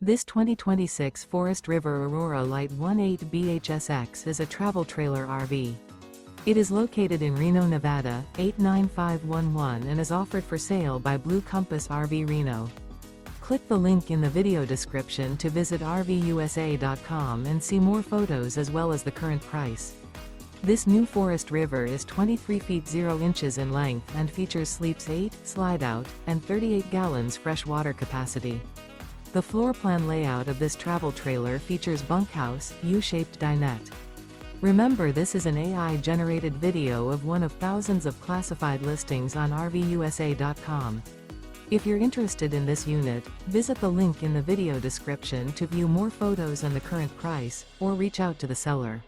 This 2026 Forest River Aurora Light 18 BHSX is a travel trailer RV. It is located in Reno, Nevada, 89511 and is offered for sale by Blue Compass RV Reno. Click the link in the video description to visit RVUSA.com and see more photos as well as the current price. This new Forest River is 23 feet 0 inches in length and features sleeps 8, slide-out, and 38 gallons fresh water capacity. The floor plan layout of this travel trailer features bunkhouse, U-shaped dinette. Remember, this is an AI-generated video of one of thousands of classified listings on RVUSA.com. If you're interested in this unit, visit the link in the video description to view more photos and the current price, or reach out to the seller.